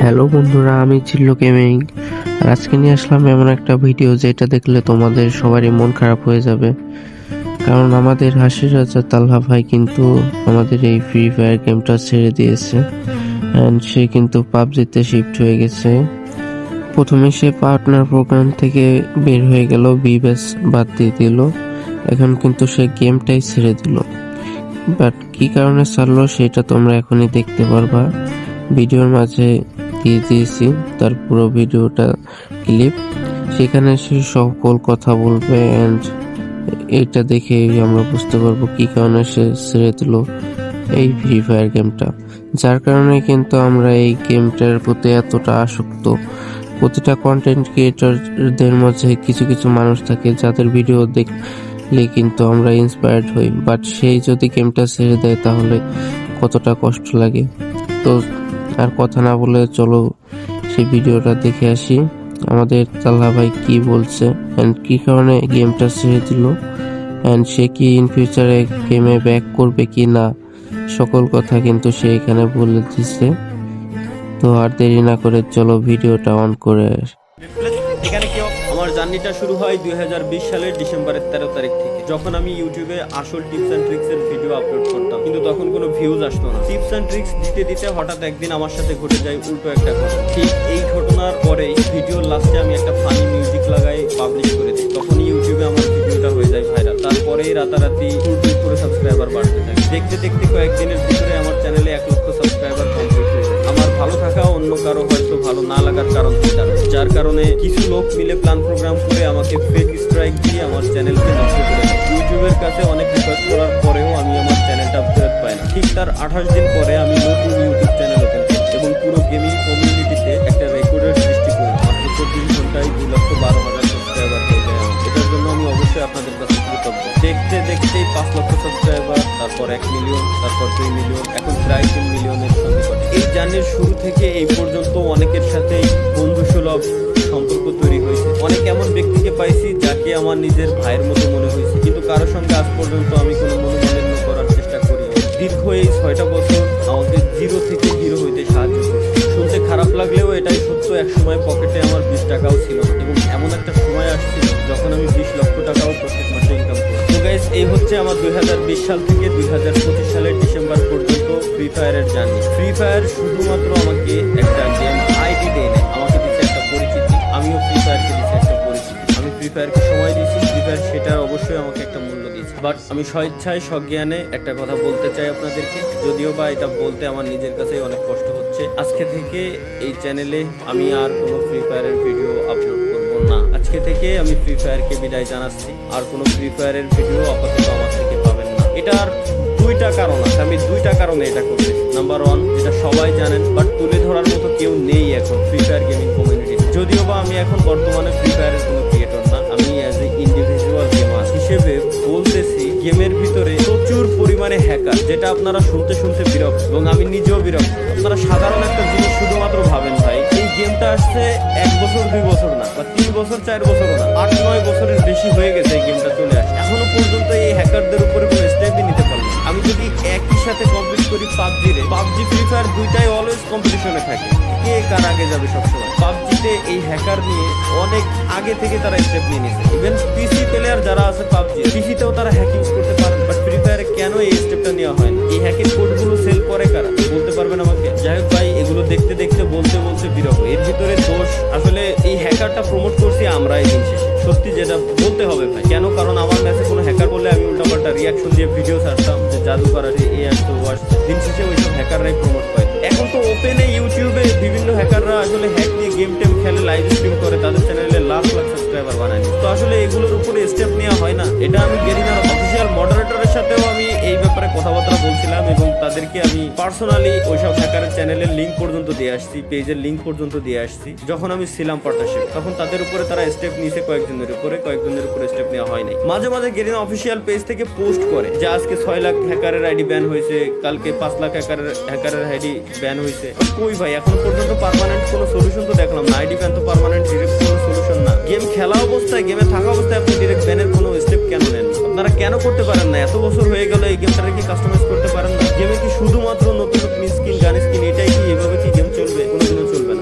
Hello বন্ধুরা, আমি চিল্লো gaming. আর আজকে নিয়ে আসলাম এমন একটা ভিডিও যেটা দেখলে তোমাদের সবারই মন খারাপ হয়ে যাবে। কারণ আমাদের হাসির রাজা তালহা ভাই কিন্তু আমাদের এই ফ্রি ফায়ার গেমটা ছেড়ে দিয়েছে অ্যান্ড সে কিন্তু পাবজিতে শিফট হয়ে গেছে। প্রথমে সে পার্টনার প্রোগ্রাম থেকে বের হয়ে গেল, বিবেস বাদ দিয়ে দিল, এখন কিন্তু সে গেমটাই ছেড়ে দিল। বাট কি কারণে ছাড়লো সেটা তোমরা এখনই দেখতে পারবা। ভিডিওর মাঝে দিয়ে দিয়েছি তার পুরো ভিডিওটা ক্লিপ, সেখানে সে সকল কথা বলবে অ্যান্ড এটা দেখে আমরা বুঝতে পারবো কি কারণে সে ছেড়ে দিল এই ফ্রি ফায়ার গেমটা। যার কারণে কিন্তু আমরা এই গেমটার প্রতি এতটা আসক্ত। প্রতিটা কন্টেন্ট ক্রিয়েটরদের মধ্যে কিছু কিছু মানুষ থাকে যাদের ভিডিও দেখলে কিন্তু আমরা ইন্সপায়ার্ড হই, বাট সেই যদি গেমটা ছেড়ে দেয় তাহলে কতটা কষ্ট লাগে। তো আর কথা না বলে চলো সেই ভিডিওটা দেখে আসি, আমাদের তালহা ভাই কি বলছে অ্যান্ড কি কারণে গেমটা ছেড়ে দিল অ্যান্ড সে কি ইন ফিউচারে গেমে ব্যাক করবে কি না, সকল কথা কিন্তু সে এখানে বলে দিচ্ছে। তো আর দেরি না করে চলো ভিডিওটা অন করে এখানে কি আমার জার্নিটা শুরু হয় 2020 সালের ডিসেম্বরের 13 তারিখ থেকে, যখন আমি ইউটিউবে আসল টিপস এন্ড ট্রিক্স এর ভিডিও আপলোড করতাম, কিন্তু তখন কোনো ভিউজ আসতো না। টিপস এন্ড ট্রিক্স দিতে দিতে হঠাৎ একদিন আমার সাথে ঘটে যায় উল্টো একটা ঘটনা। ঠিক এই ঘটনার পরেই ভিডিওর লাস্টে আমি একটা ফানি মিউজিক লাগাই পাবলিশ করে দিই, তখন ইউটিউবে আমার ভিডিওটা হয়ে যায় ভাইরাল। তারপরেই রাতারাতি করে সাবস্ক্রাইবার বাড়তে থাকে। দেখতে দেখতে কয়েকদিনের ভিতরে আমার চ্যানেলে 1 লক্ষ সাবস্ক্রাইবার কমপ্লিট হয়ে যায়। আমার ভালো থাকা অন্য কারো হয়তো ভালো না লাগার কারণ হতে পারে, যার কারণে কিছু লোক মিলে প্ল্যান প্রোগ্রাম করে আমাকে ফেক স্ট্রাইক দিয়ে আমার চ্যানেলকে নষ্ট করে দেয়। ইউটিউবের কাছে অনেক রিকোয়েস্ট করার পরেও আমি আমার চ্যানেলটা ফেরত পাই না। ঠিক তার 28 দিন পরে আমি নতুন ইউটিউব চ্যানেল ওপেন করি এবং পুরো গেমিং কমিউনিটিতে একটা রেকর্ডের সৃষ্টি করি। মাত্র 24 ঘন্টায় 2,12,000 সাবস্ক্রাইবার হয়ে যায়। এটার জন্য আমি অবশ্যই আপনাদের কাছে কৃতজ্ঞ। দেখতে দেখতেই 5 লক্ষ সাবস্ক্রাইবার, তারপর 1 মিলিয়ন, তারপর 2 মিলিয়ন, এখন প্রায় 3 মিলিয়নের সন্নিকটে। এই জার্নির শুরু থেকে এই পর্যন্ত অনেকের সাথে বন্ধুসুলভ সম্পর্ক তৈরি হয়েছে। অনেক এমন ব্যক্তিকে পাইছি যাকে আমার নিজের ভাইয়ের মতো মনে হয়েছে, কিন্তু কারোর সঙ্গে আজ পর্যন্ত আমি কোনো মনোমালিন্য করার চেষ্টা করি। দীর্ঘ এই 6টা বছর আমাকে জিরো থেকে হিরো হইতে সাহায্য করেছে। শুনতে খারাপ লাগলেও এটাই সত্য, এক সময় পকেটে আমার 20 টাকাও ছিল না এবং এমন একটা সময় আসছিল যখন আমি 20 লক্ষ টাকাও প্রত্যেক মাসে ইনকাম করি। তো গাইস, এই হচ্ছে আমার 2020 সাল থেকে 2025 সালের ডিসেম্বর পর্যন্ত ফ্রি ফায়ারের জার্নি। ফ্রি ফায়ার শুধুমাত্র আমাকে একটা গেম আইডি দেয় না, আমাকে দিচ্ছে একটা পরিচিতি। আমিও ফ্রি ফায়ারকে দিচ্ছি একটা পরিচিতি। আমি ফ্রি ফায়ারকে সময় দিয়েছি, ফ্রি ফায়ার সেটার অবশ্যই আমাকে একটা মূল্য দিয়েছে। বাট আমি স্বেচ্ছায় সজ্ঞানে একটা কথা বলতে চাই আপনাদেরকে, যদিও বা এটা বলতে আমার নিজের কাছেই অনেক কষ্ট হচ্ছে। আজকে থেকে এই চ্যানেলে আমি আর কোনো ফ্রি ফায়ারের ভিডিও আপলোড করব না। আজকে থেকে আমি ফ্রি ফায়ারকে বিদায় জানাচ্ছি, আর কোনো ফ্রি ফায়ারের ভিডিও আপাতত আমার থেকে পাবেন না। এটার 2টা কারণ আছে, আমি 2টা কারণে এটা করতেছি। নাম্বার 1, যেটা সবাই জানেন বাট তুলে ধরার মতো কেউ নেই এখন ফ্রি ফায়ার গেমিং কমিউনিটি। যদিও বা আমি এখন বর্তমানে ফ্রি ফায়ারের কোনো ক্রিয়েটর না, আমি অ্যাজ এ ইন্ডিভিজুয়াল গেমার হিসেবে বলতেছি, গেমের ভিতরে প্রচুর পরিমাণে হ্যাকার, যেটা আপনারা শুনতে শুনতে বিরক্ত এবং আমি নিজেও বিরক্ত। আপনারা সাধারণ একটা জিনিস শুধুমাত্র ভাবেন, ভাই এই গেমটা আসছে 1 বছর 2 বছর না, বা 3 বছর 4 বছরও না, 8-9 বছরের বেশি হয়ে গেছে এই গেমটা চলে আসে। এখনো পর্যন্ত এই হ্যাকারদের উপরে কোনো স্টেপই নিতে পারলো না। আমি যদি একই সাথে কম্পিট করি পাবজি ফ্রি ফায়ার দুইটাই অলওয়েজ কম্পিটিশনে থাকে, কে কার আগে যাবে সবসময়। পাবজিতে এই হ্যাকার নিয়ে অনেক আগে থেকে তারা স্টেপ নিয়ে নিয়েছে। ইভেন পিসি প্লেয়ার যারা আছে পাবজি, পিসিতেও তারা হ্যাকিং করতে পারে, বাট ফ্রি ফায়ারে কেন এই স্টেপটা নেওয়া হয় না? এই হ্যাকিং কোডগুলো সেল করে কারা বলতে পারবেন আমাকে? যাই হোক ভাই, এগুলো দেখতে দেখতে বলতে বলতে বিরক্ত। এর ভিতরে দোষ আসলে এই হ্যাকারটা প্রমোট করছি আমরা এই দিন শেষে, সত্যি যেটা বলতে হবে ভাই। কেন? কারণ আমার ম্যাচে কোনো হ্যাকার বললে আমি উল্টাপাল্টা রিয়াকশন দিয়ে ভিডিও ছাড়তাম যে জাদুকর আছে, এ আসতো ও আসতো। দিন শেষে ওইসব হ্যাকাররাই প্রমোট পায়। এখন তো ওপেনে ইউটিউবে বিভিন্ন হ্যাকাররা আসলে হ্যাক নিয়ে গেম টেম খেলে, লাইভ স্ট্রিম করে, তাদের চ্যানেলে লাখ লাখ সাবস্ক্রাইবার বানায়। তো আসলে এগুলোর উপরে স্টেপ নেওয়া হয় না। এটা আমি গেরিনার অফিসিয়াল মডারেটরের সাথেও আমি এই ব্যাপারে কথাবার্তা বলছিলাম এবং তাদেরকে আমি পার্সোনালি ওইসব হ্যাকারের চ্যানেলের লিঙ্ক পর্যন্ত দিয়ে আসছি, পেজের লিঙ্ক পর্যন্ত দিয়ে আসছি। যখন আমি ছিলাম পার্টনারশিপ, তখন তাদের উপরে তারা স্টেপ নিয়েছে, কয়েকজনের উপরে স্টেপ নেওয়া হয় নাই। মাঝে মাঝে গেরিনা অফিসিয়াল পেজ থেকে পোস্ট করে যে আজকে 6 লাখ হ্যাকারের আইডি ব্যান হয়েছে, কালকে 5 লাখ হ্যাকারের আইডি ব্যান হয়েছে। কই ভাই, এখন পর্যন্ত পার্মানেন্ট কোনো সলিউশন তো দেখলাম না। আইডি ব্যান তো পার্মানেন্ট ডিরেক্ট কোনো সলিউশন না। গেম খেলা অবস্থায়, গেমে থাকা অবস্থায় আপনি ডিরেক্ট ব্যানের কোনো স্টেপ কেন নেন? আপনারা কেন করতে পারেন না? এত বছর হয়ে গেল এই গেমটাকে কি কাস্টমাইজ করতে পারেন না? গেমে কি শুধুমাত্র নতুন নতুন স্কিন, গান স্কিন, এটাই কি? এভাবে কি গেম চলবে? কোনোদিনও চলবে না।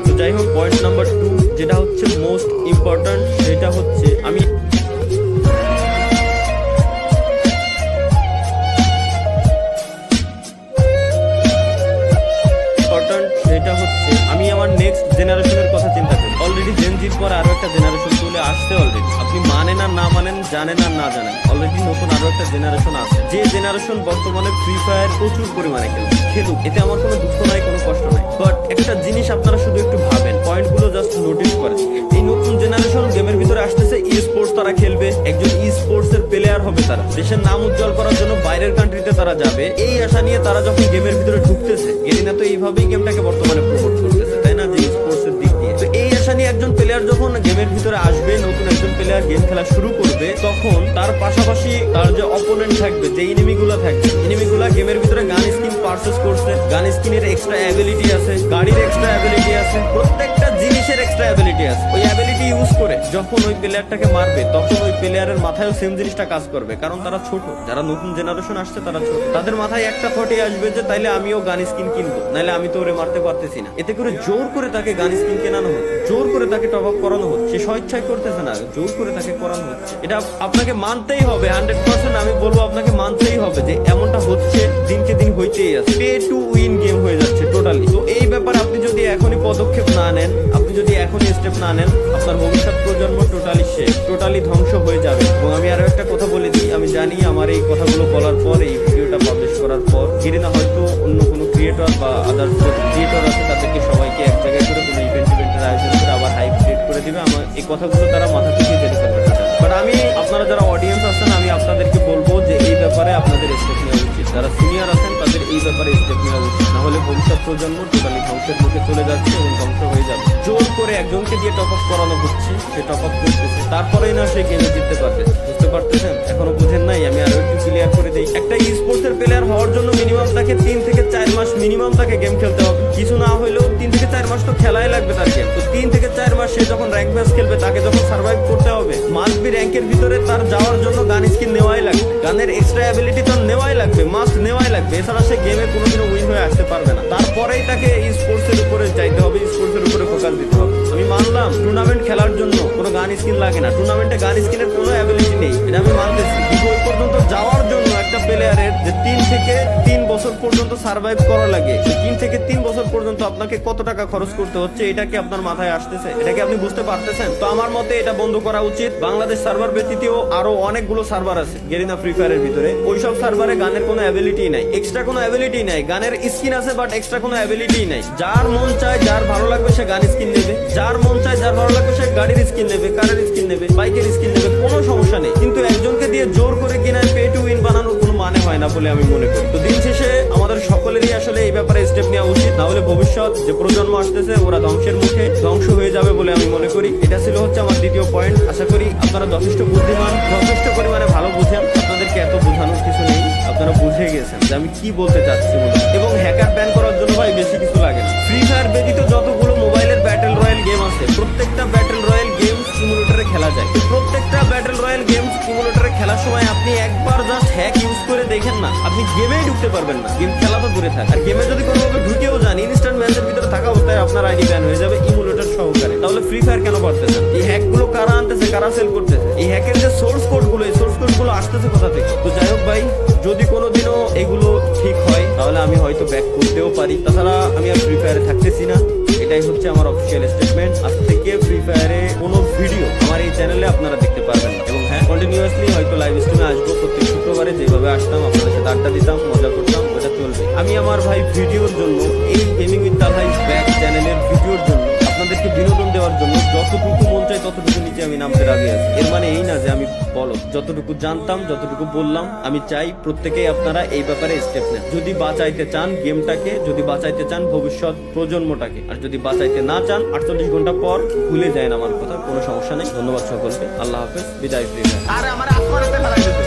নেক্সট জেনারেশনের কথা চিন্তা করি। অলরেডি জেন জির পর আরো একটা জেনারেশন চলে আসছে অলরেডি। আপনি মানেন আর না মানেন, জানেন আর না জানেন, অলরেডি নতুন আরো একটা জেনারেশন আছে, যে জেনারেশন বর্তমানে ফ্রি ফায়ার প্রচুর পরিমাণে খেলুক, এতে আমার কোনো দুঃখ নাই, কোনো কষ্ট নাই। বাট একটা জিনিস আপনারা শুধু একটু ভাবেন, পয়েন্টগুলো জাস্ট নোটিস করেন। এই নতুন জেনারেশন গেমের ভিতরে আসতেছে, ই স্পোর্টস তারা খেলবে, একজন ই স্পোর্টস এর প্লেয়ার হবে তারা, দেশের নাম উজ্জ্বল করার জন্য বাইরের কান্ট্রিতে তারা যাবে, এই আশা নিয়ে তারা যখন গেমের ভিতরে ঢুকতেছে, গেরিনা তো এইভাবেই গেমটাকে বর্তমানে প্রমোট করতেছে, তাই না, যে স্পোর্টস এর দিক দিয়ে। তো এই আশা নিয়ে একজন প্লেয়ার যখন গেমের ভিতরে আসবে, নতুন একজন প্লেয়ার গেম খেলা শুরু করবে, তখন তার পাশাপাশি তার যে অপোনেন্ট থাকবে, যে এনিমিগুলো থাকবে, এনিমিগুলো গেমের ভিতরে গান স্কিন পারচেজ করছে, গান স্কিনের এক্সট্রা অ্যাবিলিটি আছে, গাড়ির এক্সট্রা অ্যাবিলিটি আছে, প্রত্যেকটা জিনিসের এক্সট্রা অ্যাবিলিটি আছে। ওই অ্যাবিলিটি ইউজ করে যখন ওই প্লেয়ারটাকে মারবে, তখন ওই প্লেয়ারের মাথায়ও সেম জিনিসটা কাজ করবে, কারণ তারা ছোট, যারা নতুন জেনারেশন আসছে তারা ছোট, তাদের মাথায় একটা থটই আসবে যে তাইলে আমিও গান স্কিন কিনবো, নাহলে আমি তো ওরে মারতে পারতেছি না। এতে করে জোর করে তাকে গান স্কিন কেনানো হচ্ছে, জোর করে তাকে টপ আপ করানো হচ্ছে, সে স্বেচ্ছায় করতেছে না, জোর করে তাকে করানো হচ্ছে। এটা আপনাকে মানতেই হবে, 100% আমি বলবো আপনাকে মানতেই হবে যে এমনটা হচ্ছে, দিনকে দিন হইতেই আছে, পে টু উইন গেম হয়ে যাচ্ছে টোটালি। তো এই ব্যাপারে আপনি যদি এখনই পদক্ষেপ না নেন, আপনি যদি এখনই স্টেপ না নেন, আপনার ভবিষ্যৎ প্রজন্ম টোটালি শেষ, টোটালি ধ্বংস হয়ে যাবে। এবং আমি আরো একটা কথা বলে দিই, আমি জানি আমার এই কথাগুলো বলার পর, এই ভিডিওটা পাবলিশ করার পর, গেরিনা হয়তো অন্য কোনো ক্রিয়েটর বা আদার্স ক্রিয়েটর আছে, তাদেরকে সবাইকে এক জায়গায় করে কোনো ইভেন্টের আয়োজন করে আবার হাইপ ক্রিয়েট করে দিবে। আমার এই কথাগুলো তারা মাথা থেকে জেনে ফেলবে। বাট আমি, আপনারা যারা অডিয়েন্স আছেন, আমি আপনাদেরকে বলবো যে এই ব্যাপারে আপনাদের স্টেপ নেওয়া উচিত, যারা সিনিয়র আছেন তাদের এই ব্যাপারে স্টেপ নেওয়া উচিত, না হলে ভবিষ্যৎ প্রজন্ম টোটালি ধ্বংসের মুখে চলে যাচ্ছে এবং ধ্বংস হয়ে যাবে। জোর করে একজনকে দিয়ে টপ আপ করানো হচ্ছে, সে টপ আপ করতেছে, তারপরেই না সে গেমে জিততে পারবে। বুঝতে পারতেছেন? এখনো বুঝেন নাই? আমি আরো একটু ক্লিয়ার করে দিই। একটা ই স্পোর্টস এর প্লেয়ার হওয়ার জন্য মিনিমাম তাকে 3 থেকে 4 মাস মিনিমাম তাকে গেম খেলতে হবে, কিছু না হলেও 3 থেকে 4 মাস তো খেলাই লাগবে তার গেম। তো 3 থেকে 4 মাস সে যখন র্যাঙ্ক ম্যাচ খেলবে, তাকে যখন সার্ভাইভ করতে হবে, মাস্ট বি র্যাঙ্কের ভিতরে তার যাওয়ার জন্য গান স্কিন নেওয়াই লাগবে, গানের এক্সট্রা অ্যাবিলিটি তার নেওয়াই লাগবে, মাস্ট নেওয়াই লাগবে, এছাড়া সে গেমে কোনোদিনও উইন হয়ে আসতে পারবে না। তারপরেই তাকে ই স্পোর্টস এর উপরে যাইতে হবে, স্পোর্টস এর উপরে ফোকাস দিতে হবে। আমি মানলাম টুর্নামেন্ট খেলার জন্য কোনো গান স্কিন লাগে না, টুর্নামেন্টে গান স্কিনের কোনো অ্যাবিলিটি নেই, এটা আমি মানতেছি, কিন্তু ওই পর্যন্ত যাওয়ার জন্য একটা প্লেয়ারের যে 3 থেকে 3 বছর পর্যন্ত সার্ভাইভ করা লাগে, 3 থেকে 3 বছর পর্যন্ত আপনাকে কত টাকা খরচ করতে হচ্ছে, এটা কি আপনার মাথায় আসতেছে? এটা কি আপনি বুঝতে পারতেছেন? তো আমার মতে এটা বন্ধ করা উচিত। বাংলাদেশ সার্ভার ব্যতীতও আরো অনেকগুলো সার্ভার আছে গেরিনা ফ্রি ফায়ারের ভিতরে, ওইসব সার্ভারে গানের কোনো অ্যাবিলিটি নাই, এক্সট্রা কোনো অ্যাবিলিটি নাই, গানের স্কিন আছে বাট এক্সট্রা কোনো অ্যাবিলিটি নাই। যার মন চায়, যার ভালো লাগবে সে গান স্কিন নেবে, যার মন চায়, যার ভালো লাগবে সে গাড়ির স্কিন নেবে, কারের স্কিন নেবে, বাইকের স্কিন নেবে, কোনো সমস্যা নেই। কিন্তু একজনকে দিয়ে জোর করে কিনা পে টু উইন বানানোর কোনো মানে হয় না বলে আমি মনে করি। তো দিন শেষে আমাদের সকলেরই আসলে এই ব্যাপারে স্টেপ নেওয়া উচিত, না হলে ভবিষ্যৎ যে প্রজন্ম আসতেছে ওরা ধ্বংসের মুখে ধ্বংস হয়ে যাবে বলে আমি মনে করি। এটা ছিল হচ্ছে আমার দ্বিতীয় পয়েন্ট। আশা করি আপনারা যথেষ্ট বুদ্ধিমান, যথেষ্ট পরিমাণে ভালো বুঝেন, আপনাদেরকে এত বোঝানোর কিছু নেই, আপনারা বুঝে গেছেন যে আমি কি বলতে চাচ্ছি। এবং হ্যাকার ব্যান করার জন্য ভাই বেশি কিছু লাগে না। ফ্রি ফায়ার ব্যতীত যতগুলো মোবাইলের ব্যাটেল রয়্যাল গেম আছে, প্রত্যেকটা ব্যাটেল রয়্যাল গেম সিমুলেটরে খেলা যায়। প্রত্যেকটা ব্যাটেল রয়্যাল গেম সিমুলেটরে খেলার সময় আপনি একবার জাস্ট হ্যাক ইউজ করে দেখেন না, আপনি গেমেই ঢুকতে পারবেন না, গেম খেলা তো দূরে থাকে। আর গেমে যদি কোনোভাবে ঢুকেও যান, ইনস্ট্যান্ট ম্যাচের ভিতরে থাকা অবস্থায় আপনার আইডি ব্যান হয়ে যাবে ইমুলেটর সহকারে। তাহলে ফ্রি ফায়ার কেন পারতেছেন? এই হ্যাকগুলো কারা আনতেছে, কারা সেল করতেছে? এই হ্যাকের যে সোর্স কোডগুলো, এই সোর্স কোডগুলো আসতেছে কোথা থেকে? তো যাই হোক ভাই, যদি কোনোদিনও এগুলো ঠিক হয় তাহলে আমি হয়তো ব্যাক করতেও পারি, তাছাড়া আমি আর ফ্রি ফায়ারে থাকতেছি না। এটাই হচ্ছে আমার অফিসিয়াল স্টেটমেন্ট। আজ থেকে ফ্রি ফায়ারে কোনো ভিডিও আমার এই চ্যানেলে আপনারা দেখতে পারবেন না। এবং হ্যাঁ, কন্টিনিউয়াসলি হয়তো লাইভ স্ট্রিমে আসবো, প্রত্যেক শুক্রবারে যেভাবে আসতাম আপনাদের সাথে আড্ডা দিতাম, মজা করতাম, ওটা চলবে। আমি আমার ভাই ভিডিওর জন্য, এই gaming with Talha is back চ্যানেলের ভিডিওর জন্য, আপনাদেরকে বিনোদন দেওয়ার জন্য যতটুকু মন চাই ততটুকু নিচে আমি নামতে রাজি আছি। এর মানে এই না যে আমি বলো, যতটুকু জানতাম যতটুকু বললাম। আমি চাই প্রত্যেকেই আপনারা এই ব্যাপারে স্টেপ নেন, যদি বাঁচাইতে চান গেমটাকে, যদি বাঁচাইতে চান ভবিষ্যৎ প্রজন্মটাকে। আর যদি বাঁচাইতে না চান, 48 ঘন্টা পর ভুলে যায় আমার কথা, কোনো সমস্যা নেই। ধন্যবাদ সকলকে, আল্লাহ হাফেজ, বিদায়। ফ্রি ফায়ার আরে আমার আসমানেতে ফেলাই দিতে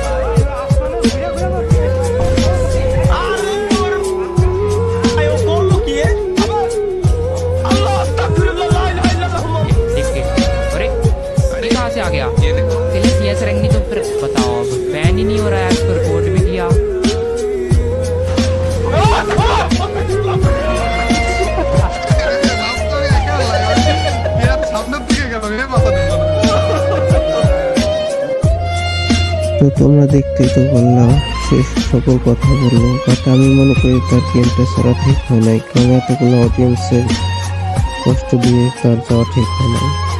आ गया ये देखो सीएस रैंक नहीं तो फिर बताओ, अब बैन ही नहीं हो रहा है, पर रिपोर्ट भी किया। তো তোমরা দেখতেই তো বললাম, সে সকল কথা বললো, বাট আমি মনে করি তার গেমটা ছাড়া ঠিক হয় নাই, কারণ এতগুলো অডিয়েন্সের কষ্ট দিয়ে তার যাওয়া ঠিক হয় না।